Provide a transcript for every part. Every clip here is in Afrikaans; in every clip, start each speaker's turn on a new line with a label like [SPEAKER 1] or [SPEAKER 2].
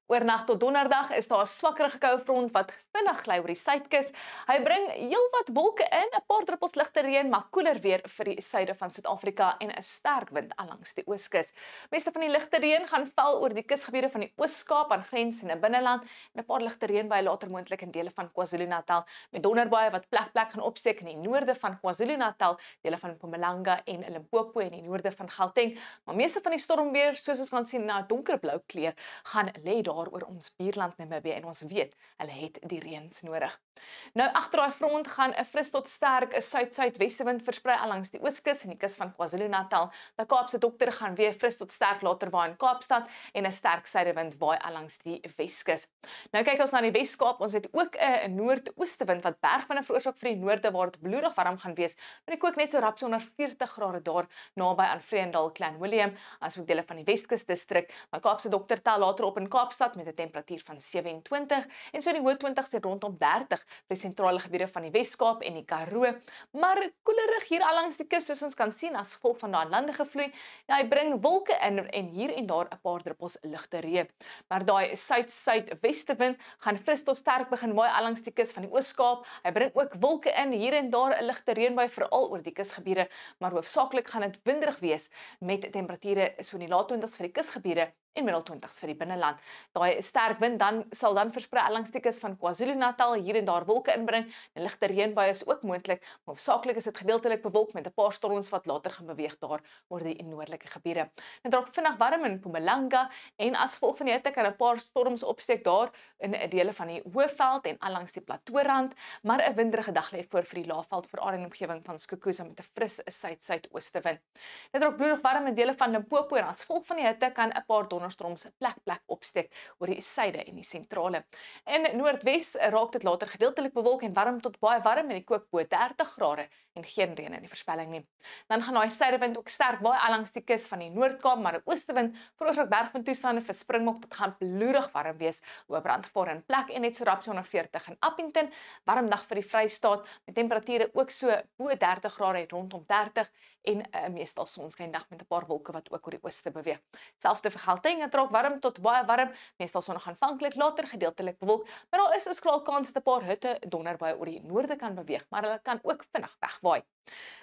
[SPEAKER 1] Oornag tot donderdag is daar 'n swakkerige koufront wat vinnig gly oor die suidkus. Hy bring heelwat wolke in, 'n paar druppels ligte reën, maar koeler weer vir die suide van Suid-Afrika en 'n sterk wind langs die ooskus. Meeste van die ligte reën gaan val oor die kusgebiede van die Oos-Kaap aan grensende binneland en 'n paar ligte reënbuie later moontlik in dele van KwaZulu-Natal met donderbuie wat plek gaan opsteek in die noorde van KwaZulu-Natal, dele van Mpumalanga en Limpopo in die noorde van Gauteng. Maar meeste van die stormweer, soos ons kan sien na 'n donkerblou kleur, gaan lê daar oor ons buurland Namibië en ons weet hulle het die reëns nodig. Nou agter daai front gaan 'n fris tot sterk 'n suid-suidwestewind versprei langs die ooskus en die kus van KwaZulu-Natal. Die Kaapse Dokter gaan weer fris tot sterk later waai in Kaapstad en 'n sterk suidewind waai langs die Weskus. Nou kyk ons na die Wes-Kaap. Ons het ook 'n noordoostewind wat bergwinde veroorsaak vir die noorde waar dit bloedig warm gaan wees. Maar die kook net so rap so onder 40 grade daar naby aan Vreendal, Clan Willem, asook dele van die Weskus distrik. Die Kaapse Dokter tel later op in Kaapstad met 'n temperatuur van 27 en so in die hoë 20s tot rondom 30 vir die sentrale gebiede van die Wes-Kaap en die Karoo. Maar koelerig hier langs die kus, soos ons kan sien as gevolg van daai lande gevloei. Ja, hy bring wolke in en hier en daar 'n paar druppels ligte reën. Maar daai suid-suidwestewind gaan fris tot sterk begin waai langs die kus van die Oos-Kaap. Hy bring ook wolke in, hier en daar 'n ligte reënbui veral oor die kusgebiede, maar hoofsaaklik gaan dit winderig wees met temperature so in die laat 20s vir die kusgebiede en middel 20s vir die binneland. Daai sterk wind sal dan versprei langs die kus van KwaZulu-Natal, hier en daar wolke inbring. 'n Ligte reënbuie is ook moontlik, maar hoofsaaklik is dit gedeeltelik bewolk met 'n paar storms wat later gaan beweeg daar oor die noordelike gebiede. Dit raak vinnig warm in Mpumalanga en as gevolg van die hitte kan 'n paar storms opsteek daar in 'n dele van die Hoëveld en langs die Plateaurand, maar 'n winderige dag lê voor vir die Laagveld veral in omgewing van Skukuza met 'n fris suid-suidoostewind. Dit raak bloedig warm in dele van Limpopo en as gevolg van die hitte kan 'n paar donderstorms plek opsteek oor die suide en die sentrale. In Noordwes raak dit later gedeeltelik bewolk en warm tot baie warm met die kook bo 30 grade en geen reën in die voorspelling nie. Dan gaan daai suidewind ook sterk waai langs die kus van die Noord-Kaap, maar 'n oostewind veroorsaak bergwindtoestande vir Springbok. Dit gaan bloedig warm wees, oor brandgevaar in plek en net so rap so onder 40 in Appington. Warm dag vir die Vrystaat met temperature ook so bo 30 grade rondom 30 en 'n meestal sonskyndag met 'n paar wolke wat ook oor die ooste beweeg. Selfs vir Gauteng, dit raak warm tot baie warm, meestal sonnig aanvanklik, later gedeeltelik bewolk, maar daar is klaar kans dat 'n paar hitte donderbuie oor die noorde kan beweeg, maar hulle kan ook vinnig wegwaai.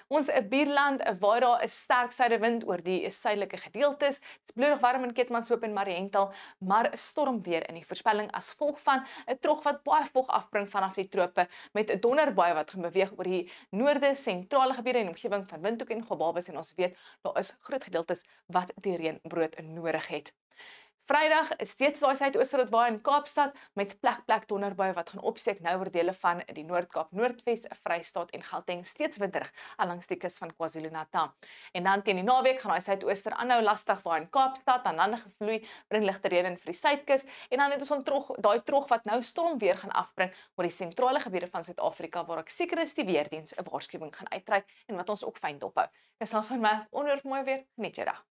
[SPEAKER 1] Ons buurland waai daar 'n sterk suidewind oor die suidelike gedeeltes. Dit is bloedig warm in Keetmanshoop en Mariental, maar 'n storm weer in die voorspelling as gevolg van 'n trog wat baie vog afbring vanaf die trope met 'n donderbuie wat gaan beweeg oor die noorde, sentrale gebiede en omgewing van Windhoek en Gobabis en ons weet daar is groot gedeeltes wat die reënbrood nodig het. Vrydag is steeds daai suidooster wat waai in Kaapstad met plek donderbuie wat gaan opsteek nou oor dele van die Noord-Kaap, Noordwes, Vrystaat en Gauteng, steeds winderig langs die kus van KwaZulu-Natal. En dan teen die naweek gaan daai suidooster aanhou lastig waai in Kaapstad, aan lande gevloei, bring ligte reën in vir die suidkus en dan het ons daai trog wat nou stormweer gaan afbring oor die sentrale gebiede van Suid-Afrika waar ek seker is die weerdiens 'n waarskuwing gaan uitreik en wat ons ook fyn dophou. Dis al van my, onnodig mooi weer, geniet jou dag.